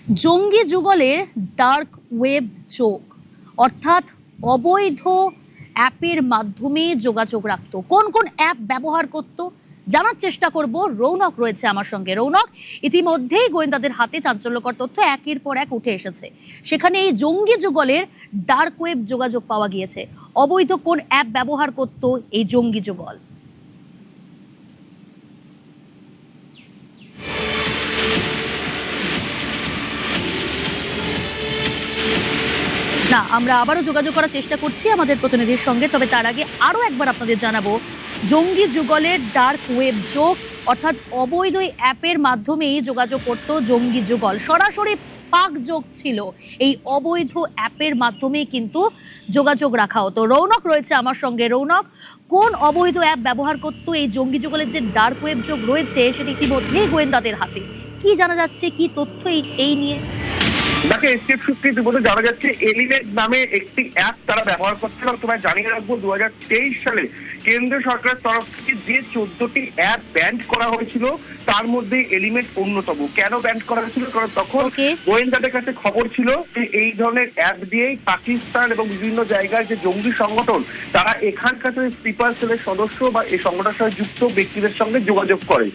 জঙ্গি যুগলের dark web যোগ, অর্থাৎ অবৈধ অ্যাপের মাধ্যমে যোগাযোগ রাখতো। কোন কোন অ্যাপ ব্যবহার করত জানার চেষ্টা করব। রৌনক রয়েছে আমার সঙ্গে। রৌনক, ইতিমধ্যেই গোয়েন্দাদের হাতে চাঞ্চল্যকর তথ্য একের পর এক উঠে এসেছে। সেখানে এই জঙ্গি যুগলের ডার্ক ওয়েব যোগাযোগ পাওয়া গিয়েছে। অবৈধ কোন অ্যাপ ব্যবহার করত এই জঙ্গি যুগল? না, আমরা আবারও যোগাযোগ করার চেষ্টা করছি আমাদের প্রতিনিধির সঙ্গে। তবে তার আগে আরো একবার আপনাদের জানাবো, জঙ্গি যুগলের ডার্ক ওয়েব যোগ, অর্থাৎ অবৈধ অ্যাপের মাধ্যমেই যোগাযোগ করত জঙ্গি যুগল। সরাসরি পাক যোগ ছিল এই অবৈধ অ্যাপের মাধ্যমেই কিন্তু যোগাযোগ রাখা হতো। রৌনক রয়েছে আমার সঙ্গে। রৌনক, কোন অবৈধ অ্যাপ ব্যবহার করত এই জঙ্গি যুগলের যে ডার্ক ওয়েব যোগ রয়েছে সেটা ইতিমধ্যেই গোয়েন্দাদের হাতে। কি জানা যাচ্ছে, কি তথ্য এই নিয়ে? দেখো, এসটিএফ সূত্রে ইতিমধ্যে জানা যাচ্ছে এলিমেন্ট নামে একটি অ্যাপ তারা ব্যবহার করছে। এবং তোমায় জানিয়ে রাখবো, 2023 সালে কেন্দ্র সরকারের তরফ থেকে যে 14টি অ্যাপ ব্যান করা হয়েছিল তার মধ্যে এলিমেন্ট অন্যতম। কেন ব্যান করা হয়েছিল? কারণ তখন গোয়েন্দাদের কাছে খবর ছিল যে এই ধরনের অ্যাপ দিয়েই পাকিস্তান এবং বিভিন্ন জায়গায় যে জঙ্গি সংগঠন তারা এখানকার স্লিপার সেলের সদস্য বা এই সংগঠনের সঙ্গে যুক্ত ব্যক্তিদের সঙ্গে যোগাযোগ করে।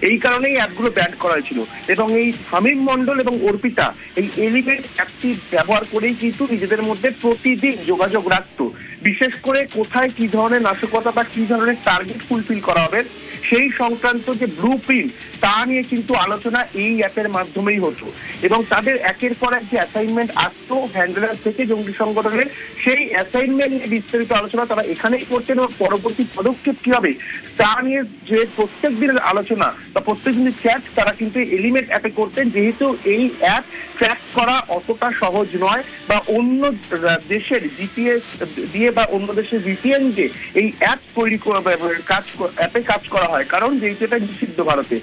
এই কারণেই অ্যাপগুলো ব্যান করা হয়েছিল। এবং এই শামীম মন্ডল এবং অর্পিতা এই এলিমেন্ট অ্যাপটি ব্যবহার করেই কিন্তু নিজেদের মধ্যে প্রতিদিন যোগাযোগ রাখতো। বিশেষ করে কোথায় কি ধরনের নাশকতা বা কি ধরনের টার্গেট ফুলফিল করা হবে সেই সংক্রান্ত যে ব্লু প্রিন্ট তা নিয়ে কিন্তু আলোচনা এই অ্যাপের মাধ্যমেই হতো। এবং তাদের একের পর এক যে অ্যাসাইনমেন্ট আসতো হ্যান্ডলার থেকে জঙ্গি সংগঠনের, সেই অ্যাসাইনমেন্ট নিয়ে বিস্তারিত আলোচনা তারা এখানেই করতেন। এবং পরবর্তী পদক্ষেপ কি হবে তা নিয়ে যে প্রত্যেক দিনের আলোচনা বা প্রত্যেক দিনের চ্যাট তারা কিন্তু এলিমেন্ট অ্যাপে করতেন। যেহেতু এই অ্যাপ ট্র্যাক করা অতটা সহজ নয়, বা অন্য দেশের জিপিএস দিয়ে বা অন্য দেশের ভিপিএন দিয়ে এই অ্যাপ তৈরি অ্যাপে কাজ করা হয়, কারণ যেহেতু এটা নিষিদ্ধ ভারতে।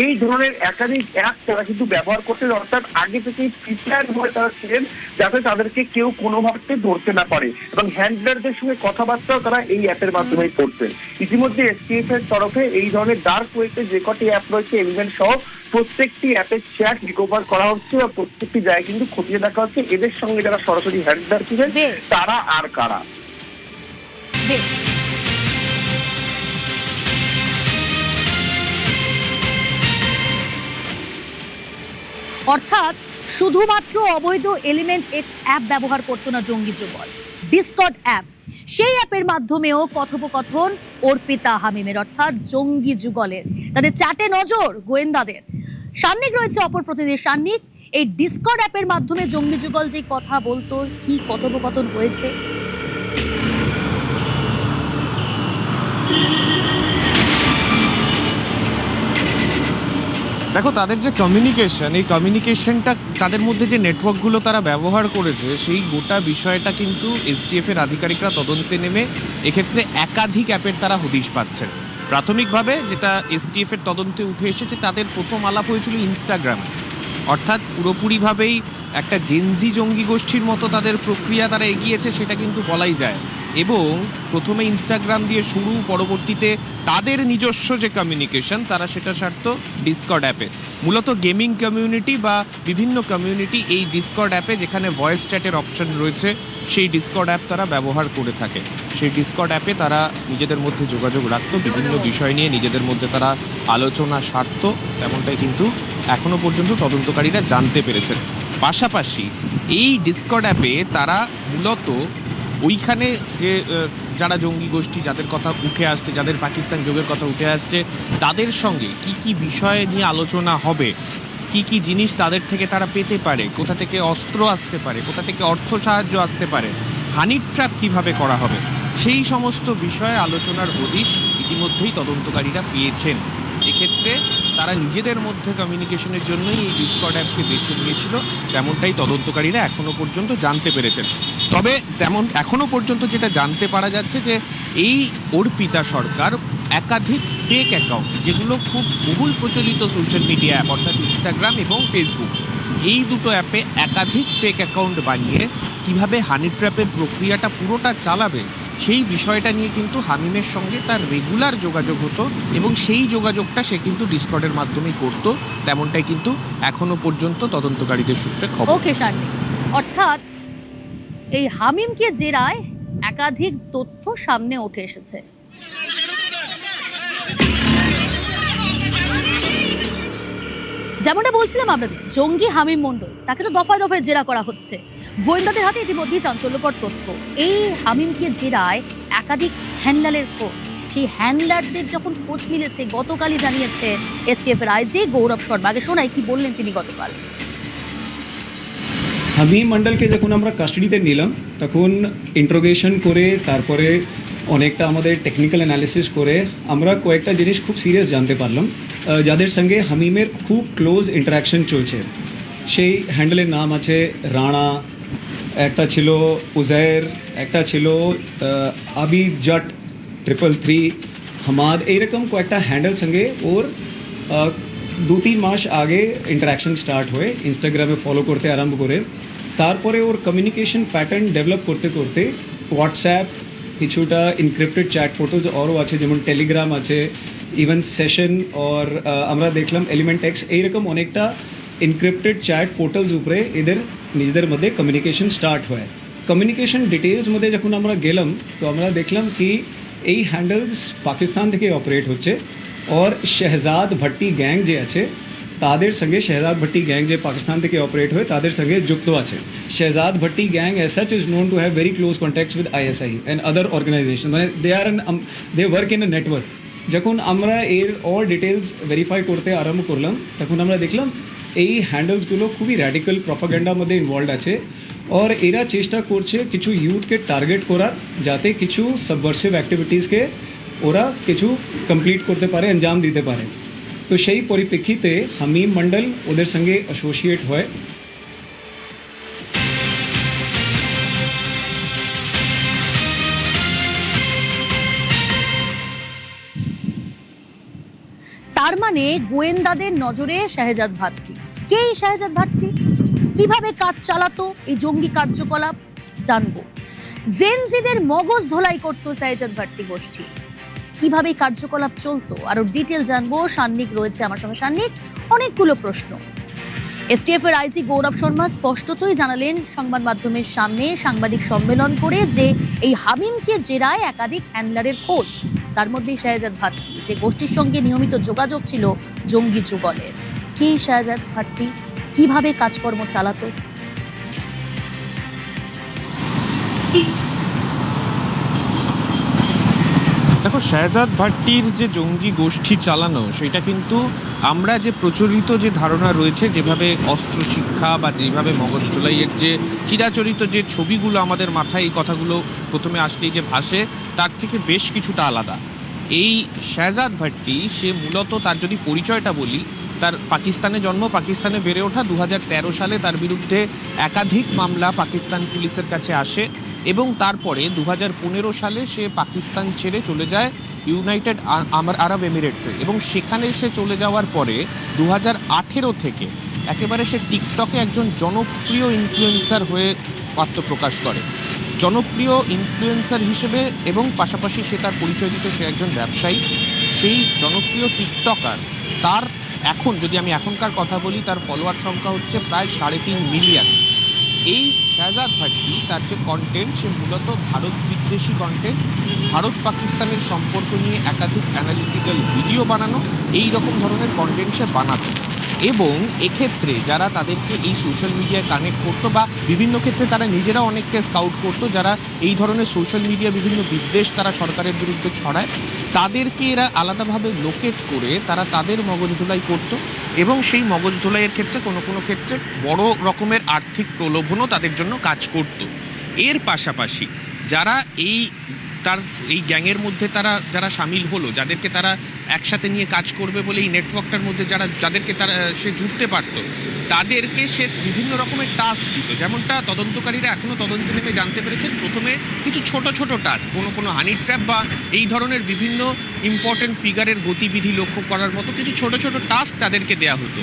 এই ধরনের একাধিক অ্যাপ তারা কিন্তু ব্যবহার করতেন, অর্থাৎ আগে থেকেই প্রিপেয়ার হয়ে তারা ছিলেন যাতে তাদেরকে কেউ কোনোভাবে ধরতে না পারে। এবং হ্যান্ডলারদের সঙ্গে কথাবার্তাও তারা এই অ্যাপের মাধ্যমেই করতেন। ইতিমধ্যে এসটিএফ এর তরফে এই ধরনের ডার্ক ওয়েবে যে কটি অ্যাপ রয়েছে এলিমেন্ট সহ প্রত্যেকটি অ্যাপের চ্যাট রিকভার করা হচ্ছে বা প্রত্যেকটি জায়গায় কিন্তু খতিয়ে দেখা হচ্ছে এদের সঙ্গে যারা সরাসরি হ্যান্ডলার ছিলেন তারা আর কারা। অর্থাৎ শুধুমাত্র অবৈধ এলিমেন্ট এক্স অ্যাপ ব্যবহার করতো না জঙ্গি যুগল, ডিসকর্ড অ্যাপ, সেই অ্যাপের মাধ্যমেও কথোপকথন অর্পিতা হামিমের, অর্থাৎ জঙ্গি যুগলের। তাদের চ্যাটে নজর গোয়েন্দাদের। সান্নিক রয়েছে অপর প্রতিনিধি। সান্নিক, এই ডিসকর্ড অ্যাপের মাধ্যমে জঙ্গি যুগল যে কথা বলতো, কি কথোপকথন হয়েছে? দেখো, তাদের যে কমিউনিকেশন, এই কমিউনিকেশনটা তাদের মধ্যে যে নেটওয়ার্কগুলো তারা ব্যবহার করেছে সেই গোটা বিষয়টা কিন্তু এসটিএফ এর আধিকারিকরা তদন্তে নেমে এক্ষেত্রে একাধিক অ্যাপের তারা হদিশ পাচ্ছেন। প্রাথমিকভাবে যেটা এসটিএফ এর তদন্তে উঠে এসেছে, তাদের প্রথম আলাপ হয়েছিল ইনস্টাগ্রামে। অর্থাৎ পুরোপুরিভাবেই একটা জেনজি জঙ্গি গোষ্ঠীর মতো তাদের প্রক্রিয়া তারা এগিয়েছে, সেটা কিন্তু বলাই যায়। এবং প্রথমে ইনস্টাগ্রাম দিয়ে শুরু, পরবর্তীতে তাদের নিজস্ব যে কমিউনিকেশন তারা সেটা সারত ডিসকর্ড অ্যাপে। মূলত গেমিং কমিউনিটি বা বিভিন্ন কমিউনিটি এই ডিসকর্ড অ্যাপে, যেখানে ভয়েস চ্যাটের অপশন রয়েছে, সেই ডিসকর্ড অ্যাপ তারা ব্যবহার করে থাকে। সেই ডিসকর্ড অ্যাপে তারা নিজেদের মধ্যে যোগাযোগ রাখতো, বিভিন্ন বিষয় নিয়ে নিজেদের মধ্যে তারা আলোচনা সারত। তেমনটাই কিন্তু এখনও পর্যন্ত তদন্তকারীরা জানতে পেরেছেন। পাশাপাশি এই ডিসকর্ড অ্যাপে তারা মূলত ওইখানে যে যারা জঙ্গি গোষ্ঠী যাদের কথা উঠে আসছে, যাদের পাকিস্তান যোগের কথা উঠে আসছে, তাদের সঙ্গে কি কি বিষয় নিয়ে আলোচনা হবে, কি কি জিনিস তাদের থেকে তারা পেতে পারে, কোথা থেকে অস্ত্র আসতে পারে, কোথা থেকে অর্থ সাহায্য আসতে পারে, হানি ট্র্যাপ কীভাবে করা হবে, সেই সমস্ত বিষয়ে আলোচনার হদিশ ইতিমধ্যেই তদন্তকারীরা পেয়েছেন। এক্ষেত্রে তারা নিজেদের মধ্যে কমিউনিকেশনের জন্যই এই ডিসকর্ড অ্যাপকে বেছে নিয়েছিল, তেমনটাই তদন্তকারীরা এখনও পর্যন্ত জানতে পেরেছেন। তবে তেমন এখনও পর্যন্ত যেটা জানতে পারা যাচ্ছে যে এই অর্পিতা সরকার একাধিক ফেক অ্যাকাউন্ট, যেগুলো খুব বহুল প্রচলিত সোশ্যাল মিডিয়া অ্যাপ, অর্থাৎ ইনস্টাগ্রাম এবং ফেসবুক, এই দুটো অ্যাপে একাধিক ফেক অ্যাকাউন্ট বানিয়ে কিভাবে হানি ট্র্যাপের প্রক্রিয়াটা পুরোটা চালাবে সেই বিষয়টা নিয়ে কিন্তু হামিমের সঙ্গে তার রেগুলার যোগাযোগ হতো এবং সেই যোগাযোগটা সে কিন্তু ডিসকর্ডের মাধ্যমেই করতো, তেমনটাই কিন্তু এখনো পর্যন্ত তদন্তকারীদের সূত্রে খবর। ওকে শান্তি, অর্থাৎ এই হামিমকে জেরায় একাধিক তথ্য সামনে উঠে এসেছে। যেমনটা বলছিলাম আপনাদের, জঙ্গি হামিম মণ্ডল, তাকে তো দফায় দফায় জেরা করা হচ্ছে। গোয়েন্দাদের হাতে ইতিমধ্যেই চাঞ্চল্যকর তথ্য। এই হামিমকে জেরায় একাধিক হ্যান্ডলারের খোঁজ, সেই হ্যান্ডলারদের যখন খোঁজ মিলেছে গতকালই জানিয়েছে এসটিএফ এর আইজি গৌরব শর্মা। আগে শোনাই কি বললেন তিনি গতকাল। হামিম মণ্ডলকে যখন আমরা কাস্টাডিতে নিলাম তখন ইন্ট্রোগেশন করে তারপরে অনেকটা আমাদের টেকনিক্যাল অ্যানালিসিস করে আমরা কয়েকটা জিনিস খুব সিরিয়াস জানতে পারলাম, যাদের সঙ্গে হামিমের খুব ক্লোজ ইন্টারাকশন চলছে। সেই হ্যান্ডেলের নাম আছে রানা, একটা ছিল উজায়ের, একটা ছিল আবিজট 333, হামাদ, এইরকম কয়েকটা হ্যান্ডেল সঙ্গে ওর 2-3 মাস আগে ইন্টারাকশন স্টার্ট হয়ে ইনস্টাগ্রামে ফলো করতে আরম্ভ করে তারপরে ওর কমিউনিকেশন প্যাটার্ন ডেভেলপ করতে করতে হোয়াটসঅ্যাপ, কিছুটা ইনক্রিপ্টেড চ্যাট পোর্টালস আরও আছে, যেমন টেলিগ্রাম আছে, ইভেন সেশন, और আমরা দেখলাম এলিমেন্ট এক্স, এইরকম অনেকটা ইনক্রিপ্টেড চ্যাট পোর্টালস উপরে এদের নিজেদের মধ্যে কমিউনিকেশন স্টার্ট হয়। কমিউনিকেশন ডিটেলস মধ্যে যখন আমরা গেলাম তো আমরা দেখলাম কি এই হ্যান্ডেলস পাকিস্তান থেকে অপারেট হচ্ছে, और शहजाद भट्टी গ্যাং যে আছে তাদের সঙ্গে, शहजाद भट्टी গ্যাং যে পাকিস্তান থেকে অপারেট হয় তাদের সঙ্গে যুক্ত আছে। शहजाद भट्टी gang as such is known to have very close contacts with ISI and other organizations, মানে they work in a network। যখন আমরা এর অর ডিটেলস ভেরিফাই করতে আরম্ভ করলাম তখন আমরা দেখলাম এই হ্যান্ডেলসগুলো খুবই র্যাডিক্যাল প্রপাগান্ডার মধ্যে ইনভলভ আছে, और এরা চেষ্টা করছে কিছু ইউথকে টার্গেট করার, যাতে কিছু সাবভার্সিভ অ্যাক্টিভিটিসকে ওরা কিছু কমপ্লিট করতে পারে, अंजाम দিতে পারে। তো সেই পরিপ্রেক্ষিতে হামিম মণ্ডল ওদের সঙ্গে অ্যাসোসিয়েট হয়। তার মানে গোয়েন্দাদের নজরে শাহজাদ ভাট্টি। কে এই শাহজাদ ভাট্টি? কিভাবে কাজ চালাতো এই জঙ্গি কার্যকলাপ জানবো। জেনজিদের মগজ ধোলাই করতো শাহজাদ ভাট্টি গোষ্ঠী, কিভাবে কার্যকলাপ চলতো আরো ডিটেল জানবো। সান্নিক রয়েছে আমার সঙ্গে। সান্নিক, অনেকগুলো প্রশ্ন। এসটিএফ এর আইজি গৌরব শর্মা স্পষ্টতই জানালেন সংবাদ মাধ্যমের সামনে সাংবাদিক সম্মেলন করে যে এই হামিমকে জেরায় একাধিক হ্যান্ডলারের খোঁজ, তার মধ্যে শাহজাদ ভাট্টি, যে গোষ্ঠীর সঙ্গে নিয়মিত যোগাযোগ ছিল জঙ্গি যুগলের। কে শাহজাদ ভাট্টি, কিভাবে কাজকর্ম চালাতো? দেখো, শাহজাদ ভাট্টির যে জঙ্গি গোষ্ঠী চালানো সেটা কিন্তু আমরা যে প্রচলিত যে ধারণা রয়েছে, যেভাবে অস্ত্র শিক্ষা বা যেভাবে মগজ ধোলাইয়ের যে চিরাচরিত যে ছবিগুলো আমাদের মাথায় এই কথাগুলো প্রথমে আসলেই যে ভাসে, তার থেকে বেশ কিছুটা আলাদা। এই শাহজাদ ভাট্টি সে মূলত, তার যদি পরিচয়টা বলি, তার পাকিস্তানে জন্ম, পাকিস্তানে বেড়ে ওঠা। 2013 সালে তার বিরুদ্ধে একাধিক মামলা পাকিস্তান পুলিশের কাছে আসে এবং তারপরে 2015 সালে সে পাকিস্তান ছেড়ে চলে যায় ইউনাইটেড আরব এমিরেটসে, এবং সেখানে সে চলে যাওয়ার পরে 2018 থেকে একেবারে সে টিকটকে একজন জনপ্রিয় ইনফ্লুয়েন্সার হয়ে আত্মপ্রকাশ করে। জনপ্রিয় ইনফ্লুয়েন্সার হিসেবে এবং পাশাপাশি সে তার পরিচয় দিত সে একজন ব্যবসায়ী। সেই জনপ্রিয় টিকটকার, তার এখন যদি আমি এখনকার কথা বলি, তার ফলোয়ার সংখ্যা হচ্ছে প্রায় 3.5 মিলিয়ন। এই শাহজাদ ভাট্টি, তার যে কন্টেন্ট, সে মূলত ভারত বিদ্বেষী কন্টেন্ট, ভারত পাকিস্তানের সম্পর্ক নিয়ে একাধিক অ্যানালিটিক্যাল ভিডিও বানানো, এই রকম ধরনের কন্টেন্ট সে বানাতো। এবং এক্ষেত্রে যারা তাদেরকে এই সোশ্যাল মিডিয়ায় কানেক্ট করতো বা বিভিন্ন ক্ষেত্রে তারা নিজেরা অনেককে স্কাউট করতো, যারা এই ধরনের সোশ্যাল মিডিয়া বিভিন্ন বিদ্বেষ তারা সরকারের বিরুদ্ধে ছড়ায়, তাদেরকে এরা আলাদাভাবে লোকেট করে তারা তাদের মগজ ধোলাই করতো এবং সেই মগজ ধোলাইয়ের ক্ষেত্রে কোনো কোনো ক্ষেত্রে বড় রকমের আর্থিক প্রলোভনও তাদের জন্য কাজ করত। এর পাশাপাশি যারা এই গ্যাংয়ের মধ্যে যারা সামিল হলো, যাদেরকে তারা একসাথে নিয়ে কাজ করবে বলে এই নেটওয়ার্কটার মধ্যে যাদেরকে সে জুড়তে পারত, তাদেরকে সে বিভিন্ন রকমের টাস্ক দিত। যেমনটা তদন্তকারীরা এখনও তদন্তে নেমে জানতে পেরেছেন, প্রথমে কিছু ছোট ছোট টাস্ক, কোনো হানি ট্র্যাপ বা এই ধরনের বিভিন্ন ইম্পর্টেন্ট ফিগারের গতিবিধি লক্ষ্য করার মতো কিছু ছোট ছোট টাস্ক তাদেরকে দেওয়া হতো।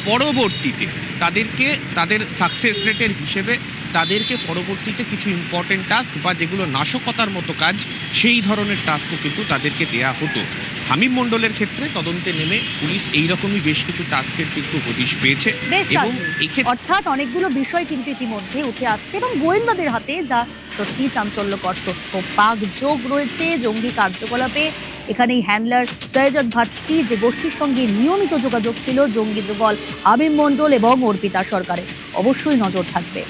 পরবর্তীতে তাদেরকে তাদের সাকসেস রেটের হিসেবে তাদেরকে পরবর্তীতে কিছু ইম্পর্টেন্ট টাস্ক বা যেগুলো নাশকতার মতো কাজ সেই ধরনের টাস্কও কিন্তু তাদেরকে দেয়া হতো। হামিম মণ্ডলের ক্ষেত্রে তদন্তে নেমে পুলিশ এইরকমই বেশ কিছু টাস্কের কিন্তু হদিশ পেয়েছে বেশ এবং সাধু। এক্ষেত্রে অর্থাৎ অনেকগুলো বিষয় কিন্তু ইতিমধ্যে উঠে আসছে এবং গোয়েন্দাদের হাতে যা সত্যি চাঞ্চল্যকর তথ্য পাক যোগ রয়েছে জঙ্গি কার্যকলাপে। এখানে হ্যান্ডলার সৈয়দ ভাট্টি যে গোষ্ঠীর সঙ্গে নিয়মিত যোগাযোগ ছিল জঙ্গি যুগল হামিম মণ্ডল এবং অর্পিতা সরকারের, অবশ্যই নজর থাকবে।